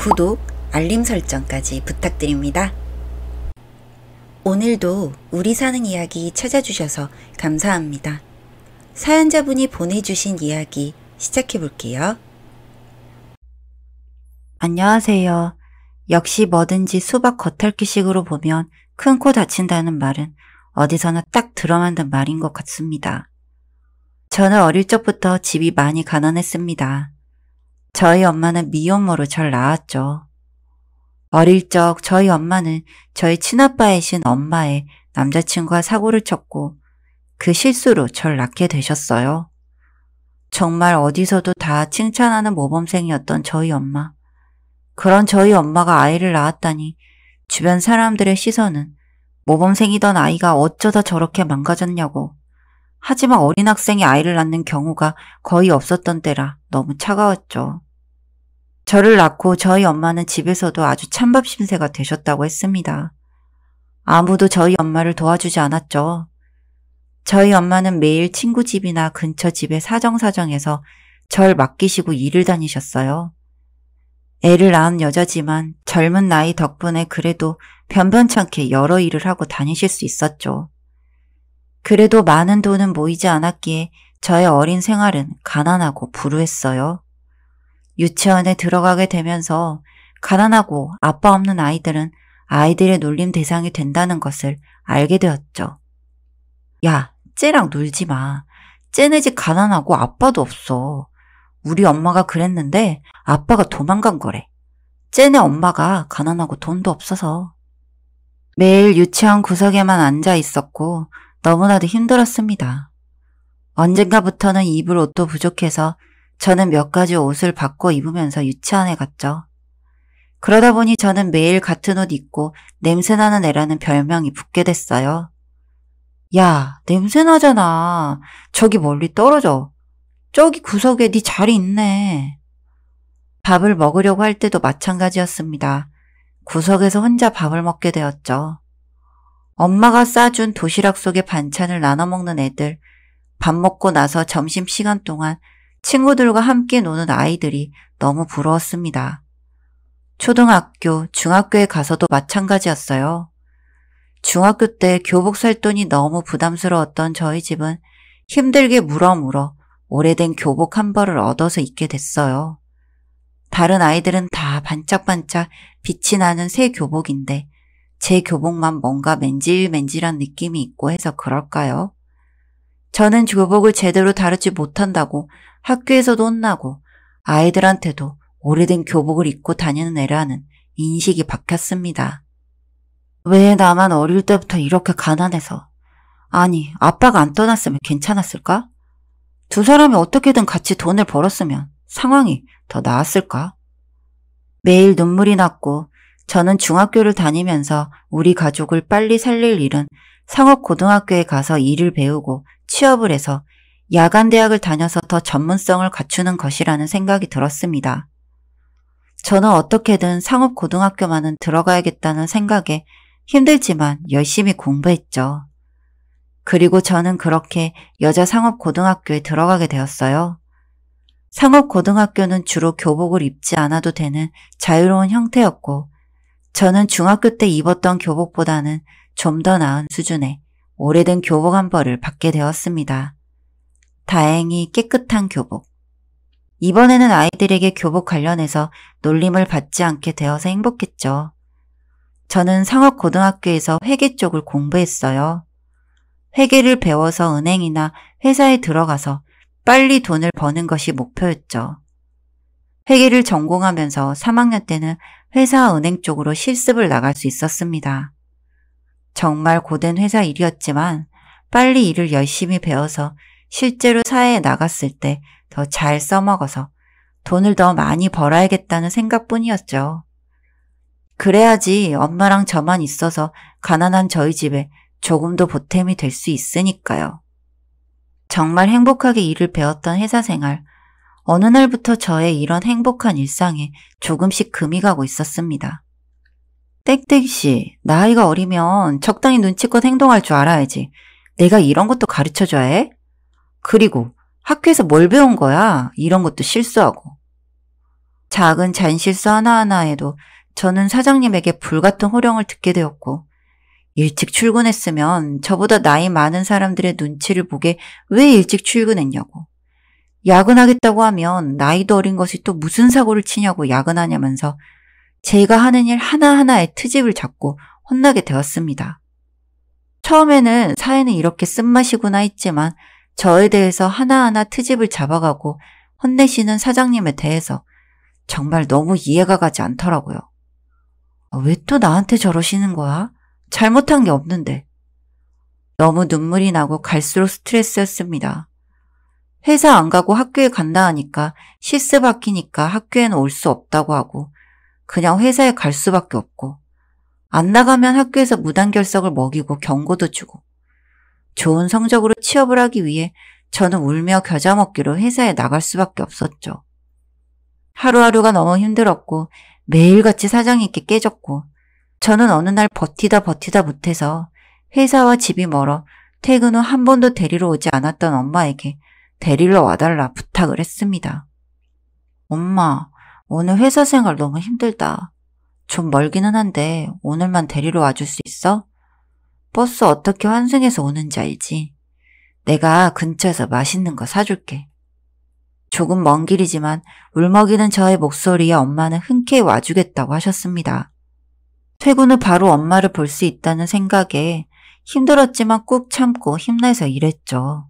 구독, 알림 설정까지 부탁드립니다. 오늘도 우리 사는 이야기 찾아주셔서 감사합니다. 사연자분이 보내주신 이야기 시작해볼게요. 안녕하세요. 역시 뭐든지 수박 겉핥기식으로 보면 큰 코 다친다는 말은 어디서나 딱 들어맞는 말인 것 같습니다. 저는 어릴 적부터 집이 많이 가난했습니다. 저희 엄마는 미혼모로 절 낳았죠. 어릴 적 저희 엄마는 저희 친아빠이신 엄마의 남자친구와 사고를 쳤고 그 실수로 절 낳게 되셨어요. 정말 어디서도 다 칭찬하는 모범생이었던 저희 엄마. 그런 저희 엄마가 아이를 낳았다니 주변 사람들의 시선은 모범생이던 아이가 어쩌다 저렇게 망가졌냐고. 하지만 어린 학생이 아이를 낳는 경우가 거의 없었던 때라 너무 차가웠죠. 저를 낳고 저희 엄마는 집에서도 아주 찬밥 신세가 되셨다고 했습니다. 아무도 저희 엄마를 도와주지 않았죠. 저희 엄마는 매일 친구 집이나 근처 집에 사정사정해서 절 맡기시고 일을 다니셨어요. 애를 낳은 여자지만 젊은 나이 덕분에 그래도 변변찮게 여러 일을 하고 다니실 수 있었죠. 그래도 많은 돈은 모이지 않았기에 저의 어린 생활은 가난하고 불우했어요. 유치원에 들어가게 되면서 가난하고 아빠 없는 아이들은 아이들의 놀림 대상이 된다는 것을 알게 되었죠. 야, 쟤랑 놀지 마. 쟤네 집 가난하고 아빠도 없어. 우리 엄마가 그랬는데 아빠가 도망간 거래. 쟤네 엄마가 가난하고 돈도 없어서. 매일 유치원 구석에만 앉아 있었고 너무나도 힘들었습니다. 언젠가부터는 입을 옷도 부족해서 저는 몇 가지 옷을 바꿔 입으면서 유치원에 갔죠. 그러다 보니 저는 매일 같은 옷 입고 냄새나는 애라는 별명이 붙게 됐어요. 야, 냄새나잖아. 저기 멀리 떨어져. 저기 구석에 네 자리 있네. 밥을 먹으려고 할 때도 마찬가지였습니다. 구석에서 혼자 밥을 먹게 되었죠. 엄마가 싸준 도시락 속에 반찬을 나눠 먹는 애들, 밥 먹고 나서 점심시간 동안 친구들과 함께 노는 아이들이 너무 부러웠습니다. 초등학교, 중학교에 가서도 마찬가지였어요. 중학교 때 교복 살 돈이 너무 부담스러웠던 저희 집은 힘들게 물어 오래된 교복 한 벌을 얻어서 입게 됐어요. 다른 아이들은 다 반짝반짝 빛이 나는 새 교복인데 제 교복만 뭔가 맨질맨질한 느낌이 있고 해서 그럴까요? 저는 교복을 제대로 다루지 못한다고 학교에서도 혼나고 아이들한테도 오래된 교복을 입고 다니는 애라는 인식이 박혔습니다. 왜 나만 어릴 때부터 이렇게 가난해서. 아니, 아빠가 안 떠났으면 괜찮았을까? 두 사람이 어떻게든 같이 돈을 벌었으면 상황이 더 나았을까? 매일 눈물이 났고 저는 중학교를 다니면서 우리 가족을 빨리 살릴 일은 상업고등학교에 가서 일을 배우고 취업을 해서 야간대학을 다녀서 더 전문성을 갖추는 것이라는 생각이 들었습니다. 저는 어떻게든 상업고등학교만은 들어가야겠다는 생각에 힘들지만 열심히 공부했죠. 그리고 저는 그렇게 여자 상업고등학교에 들어가게 되었어요. 상업고등학교는 주로 교복을 입지 않아도 되는 자유로운 형태였고 저는 중학교 때 입었던 교복보다는 좀 더 나은 수준의 오래된 교복 한 벌을 받게 되었습니다. 다행히 깨끗한 교복. 이번에는 아이들에게 교복 관련해서 놀림을 받지 않게 되어서 행복했죠. 저는 상업고등학교에서 회계 쪽을 공부했어요. 회계를 배워서 은행이나 회사에 들어가서 빨리 돈을 버는 것이 목표였죠. 회계를 전공하면서 3학년 때는 회사와 은행 쪽으로 실습을 나갈 수 있었습니다. 정말 고된 회사 일이었지만 빨리 일을 열심히 배워서 실제로 사회에 나갔을 때 더 잘 써먹어서 돈을 더 많이 벌어야겠다는 생각뿐이었죠. 그래야지 엄마랑 저만 있어서 가난한 저희 집에 조금도 보탬이 될 수 있으니까요. 정말 행복하게 일을 배웠던 회사 생활. 어느 날부터 저의 이런 행복한 일상에 조금씩 금이 가고 있었습니다. 땡땡씨, 나이가 어리면 적당히 눈치껏 행동할 줄 알아야지. 내가 이런 것도 가르쳐줘야 해? 그리고 학교에서 뭘 배운 거야? 이런 것도 실수하고. 작은 잔실수 하나하나에도 저는 사장님에게 불같은 호령을 듣게 되었고, 일찍 출근했으면 저보다 나이 많은 사람들의 눈치를 보게 왜 일찍 출근했냐고, 야근하겠다고 하면 나이도 어린 것이 또 무슨 사고를 치냐고 야근하냐면서 제가 하는 일 하나하나에 트집을 잡고 혼나게 되었습니다. 처음에는 사회는 이렇게 쓴맛이구나 했지만 저에 대해서 하나하나 트집을 잡아가고 혼내시는 사장님에 대해서 정말 너무 이해가 가지 않더라고요. 왜 또 나한테 저러시는 거야? 잘못한 게 없는데. 너무 눈물이 나고 갈수록 스트레스였습니다. 회사 안 가고 학교에 간다 하니까 시스 바뀌니까 학교에는 올 수 없다고 하고 그냥 회사에 갈 수밖에 없고, 안 나가면 학교에서 무단결석을 먹이고 경고도 주고, 좋은 성적으로 취업을 하기 위해 저는 울며 겨자 먹기로 회사에 나갈 수밖에 없었죠. 하루하루가 너무 힘들었고 매일같이 사장님께 깨졌고, 저는 어느 날 버티다 못해서 회사와 집이 멀어 퇴근 후 한 번도 데리러 오지 않았던 엄마에게 데리러 와달라 부탁을 했습니다. 엄마, 오늘 회사 생활 너무 힘들다. 좀 멀기는 한데 오늘만 데리러 와줄 수 있어? 버스 어떻게 환승해서 오는지 알지? 내가 근처에서 맛있는 거 사줄게. 조금 먼 길이지만 울먹이는 저의 목소리에 엄마는 흔쾌히 와주겠다고 하셨습니다. 퇴근 후 바로 엄마를 볼 수 있다는 생각에 힘들었지만 꾹 참고 힘내서 일했죠.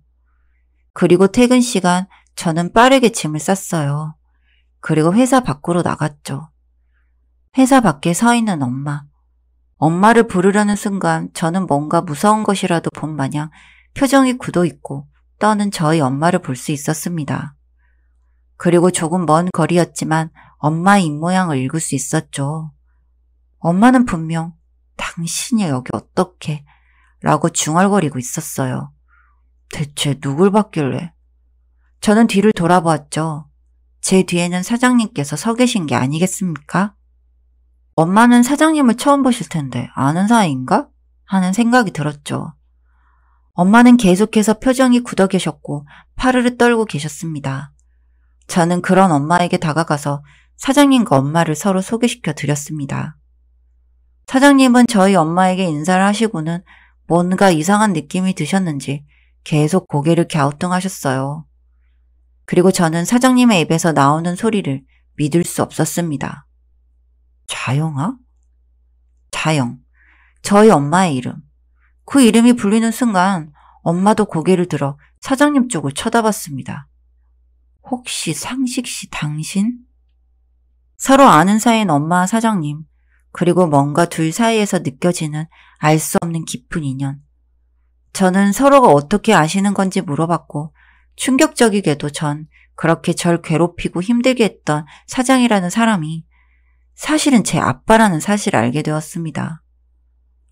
그리고 퇴근 시간 저는 빠르게 짐을 쌌어요. 그리고 회사 밖으로 나갔죠. 회사 밖에 서 있는 엄마. 엄마를 부르려는 순간 저는 뭔가 무서운 것이라도 본 마냥 표정이 굳어있고 떠는 저희 엄마를 볼 수 있었습니다. 그리고 조금 먼 거리였지만 엄마의 입모양을 읽을 수 있었죠. 엄마는 분명 당신이 여기 어떻게 라고 중얼거리고 있었어요. 대체 누굴 봤길래? 저는 뒤를 돌아보았죠. 제 뒤에는 사장님께서 서 계신 게 아니겠습니까? 엄마는 사장님을 처음 보실 텐데 아는 사이인가? 하는 생각이 들었죠. 엄마는 계속해서 표정이 굳어 계셨고 파르르 떨고 계셨습니다. 저는 그런 엄마에게 다가가서 사장님과 엄마를 서로 소개시켜 드렸습니다. 사장님은 저희 엄마에게 인사를 하시고는 뭔가 이상한 느낌이 드셨는지 계속 고개를 갸우뚱하셨어요. 그리고 저는 사장님의 입에서 나오는 소리를 믿을 수 없었습니다. 자영아? 자영, 저희 엄마의 이름. 그 이름이 불리는 순간 엄마도 고개를 들어 사장님 쪽을 쳐다봤습니다. 혹시 상식씨 당신? 서로 아는 사이인 엄마와 사장님, 그리고 뭔가 둘 사이에서 느껴지는 알 수 없는 깊은 인연. 저는 서로가 어떻게 아시는 건지 물어봤고, 충격적이게도 전 그렇게 절 괴롭히고 힘들게 했던 사장이라는 사람이 사실은 제 아빠라는 사실을 알게 되었습니다.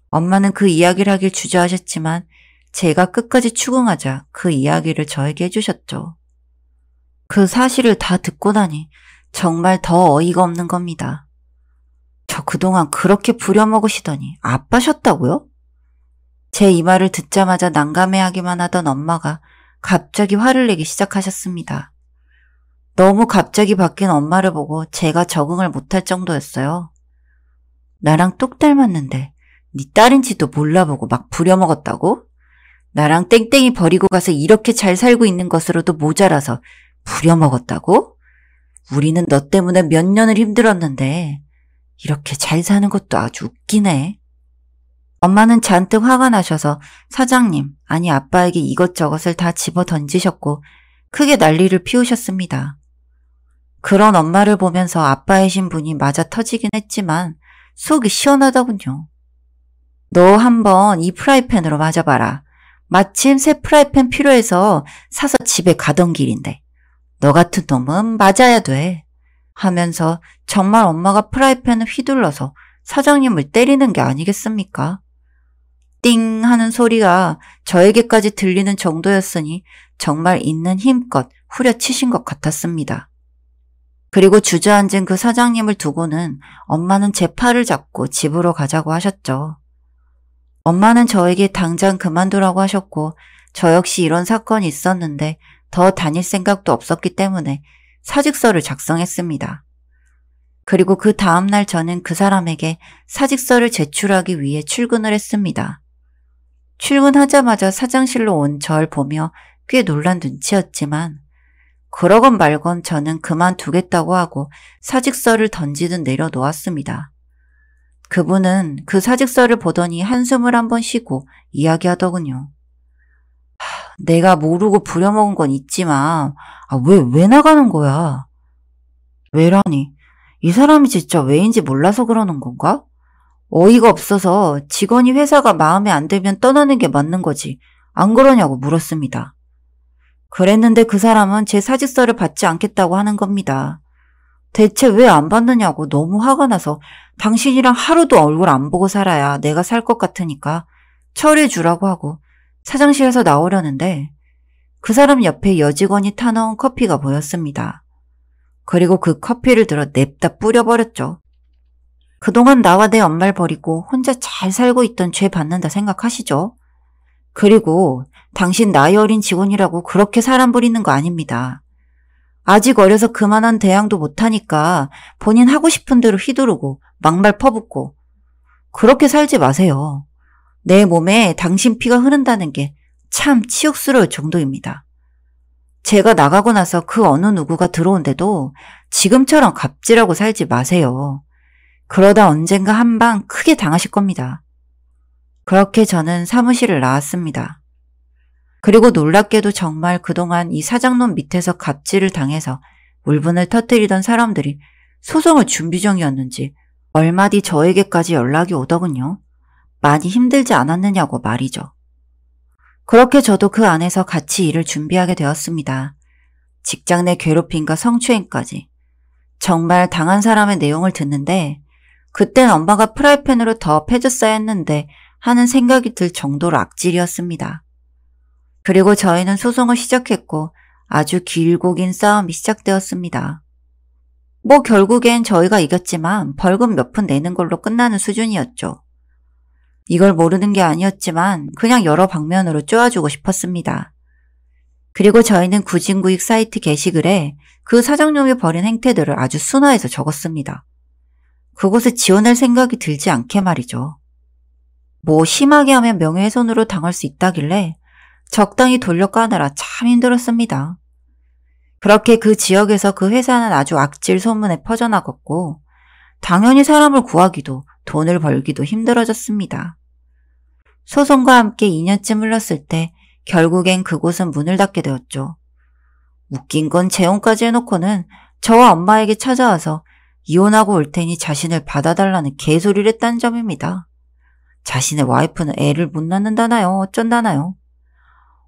엄마는 그 이야기를 하길 주저하셨지만 제가 끝까지 추궁하자 그 이야기를 저에게 해주셨죠. 그 사실을 다 듣고 나니 정말 더 어이가 없는 겁니다. 저 그동안 그렇게 부려먹으시더니 아빠셨다고요? 제 이 말을 듣자마자 난감해하기만 하던 엄마가 갑자기 화를 내기 시작하셨습니다. 너무 갑자기 바뀐 엄마를 보고 제가 적응을 못할 정도였어요. 나랑 똑 닮았는데 네 딸인지도 몰라보고 막 부려먹었다고? 나랑 땡땡이 버리고 가서 이렇게 잘 살고 있는 것으로도 모자라서 부려먹었다고? 우리는 너 때문에 몇 년을 힘들었는데 이렇게 잘 사는 것도 아주 웃기네. 엄마는 잔뜩 화가 나셔서 사장님, 아니 아빠에게 이것저것을 다 집어 던지셨고 크게 난리를 피우셨습니다. 그런 엄마를 보면서 아빠의 신분이 맞아 터지긴 했지만 속이 시원하더군요. 너 한번 이 프라이팬으로 맞아봐라. 마침 새 프라이팬 필요해서 사서 집에 가던 길인데 너 같은 놈은 맞아야 돼. 하면서 정말 엄마가 프라이팬을 휘둘러서 사장님을 때리는 게 아니겠습니까? 띵 하는 소리가 저에게까지 들리는 정도였으니 정말 있는 힘껏 후려치신 것 같았습니다. 그리고 주저앉은 그 사장님을 두고는 엄마는 제 팔을 잡고 집으로 가자고 하셨죠. 엄마는 저에게 당장 그만두라고 하셨고 저 역시 이런 사건이 있었는데 더 다닐 생각도 없었기 때문에 사직서를 작성했습니다. 그리고 그 다음날 저는 그 사람에게 사직서를 제출하기 위해 출근을 했습니다. 출근하자마자 사장실로 온 절 보며 꽤 놀란 눈치였지만 그러건 말건 저는 그만두겠다고 하고 사직서를 던지듯 내려놓았습니다. 그분은 그 사직서를 보더니 한숨을 한번 쉬고 이야기하더군요. 내가 모르고 부려먹은 건 있지만 왜 나가는 거야? 왜라니? 이 사람이 진짜 왜인지 몰라서 그러는 건가? 어이가 없어서 직원이 회사가 마음에 안 들면 떠나는 게 맞는 거지. 안 그러냐고 물었습니다. 그랬는데 그 사람은 제 사직서를 받지 않겠다고 하는 겁니다. 대체 왜 안 받느냐고 너무 화가 나서 당신이랑 하루도 얼굴 안 보고 살아야 내가 살 것 같으니까 처리해 주라고 하고 사장실에서 나오려는데 그 사람 옆에 여직원이 타놓은 커피가 보였습니다. 그리고 그 커피를 들어 냅다 뿌려버렸죠. 그동안 나와 내 엄마를 버리고 혼자 잘 살고 있던 죄 받는다 생각하시죠? 그리고 당신 나이 어린 직원이라고 그렇게 사람 부리는 거 아닙니다. 아직 어려서 그만한 대항도 못하니까 본인 하고 싶은 대로 휘두르고 막말 퍼붓고 그렇게 살지 마세요. 내 몸에 당신 피가 흐른다는 게 참 치욕스러울 정도입니다. 제가 나가고 나서 그 어느 누구가 들어온데도 지금처럼 갑질하고 살지 마세요. 그러다 언젠가 한 방 크게 당하실 겁니다. 그렇게 저는 사무실을 나왔습니다. 그리고 놀랍게도 정말 그동안 이 사장놈 밑에서 갑질을 당해서 울분을 터뜨리던 사람들이 소송을 준비 중이었는지 얼마 뒤 저에게까지 연락이 오더군요. 많이 힘들지 않았느냐고 말이죠. 그렇게 저도 그 안에서 같이 일을 준비하게 되었습니다. 직장 내 괴롭힘과 성추행까지. 정말 당한 사람의 내용을 듣는데 그땐 엄마가 프라이팬으로 더 패줬어야 했는데 하는 생각이 들 정도로 악질이었습니다. 그리고 저희는 소송을 시작했고 아주 길고 긴 싸움이 시작되었습니다. 결국엔 저희가 이겼지만 벌금 몇 푼 내는 걸로 끝나는 수준이었죠. 이걸 모르는 게 아니었지만 그냥 여러 방면으로 쪼아주고 싶었습니다. 그리고 저희는 구진구익 사이트 게시글에 그 사장님이 벌인 행태들을 아주 순화해서 적었습니다. 그곳에 지원할 생각이 들지 않게 말이죠. 심하게 하면 명예훼손으로 당할 수 있다길래 적당히 돌려까느라 참 힘들었습니다. 그렇게 그 지역에서 그 회사는 아주 악질 소문에 퍼져나갔고 당연히 사람을 구하기도 돈을 벌기도 힘들어졌습니다. 소송과 함께 2년쯤 흘렀을 때 결국엔 그곳은 문을 닫게 되었죠. 웃긴 건 재혼까지 해놓고는 저와 엄마에게 찾아와서 이혼하고 올 테니 자신을 받아달라는 개소리를 했다는 점입니다. 자신의 와이프는 애를 못 낳는다나요? 어쩐다나요?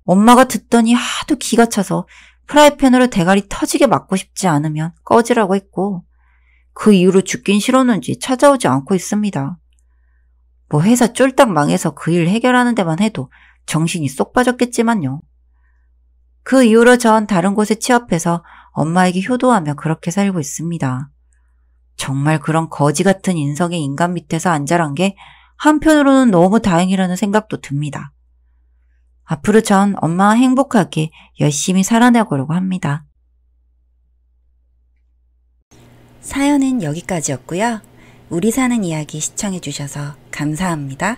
엄마가 듣더니 하도 기가 차서 프라이팬으로 대가리 터지게 맞고 싶지 않으면 꺼지라고 했고 그 이후로 죽긴 싫었는지 찾아오지 않고 있습니다. 회사 쫄딱 망해서 그 일 해결하는 데만 해도 정신이 쏙 빠졌겠지만요. 그 이후로 전 다른 곳에 취업해서 엄마에게 효도하며 그렇게 살고 있습니다. 정말 그런 거지 같은 인성의 인간 밑에서 안 자란 게 한편으로는 너무 다행이라는 생각도 듭니다. 앞으로 전 엄마와 행복하게 열심히 살아나보려고 합니다. 사연은 여기까지였고요. 우리 사는 이야기 시청해주셔서 감사합니다.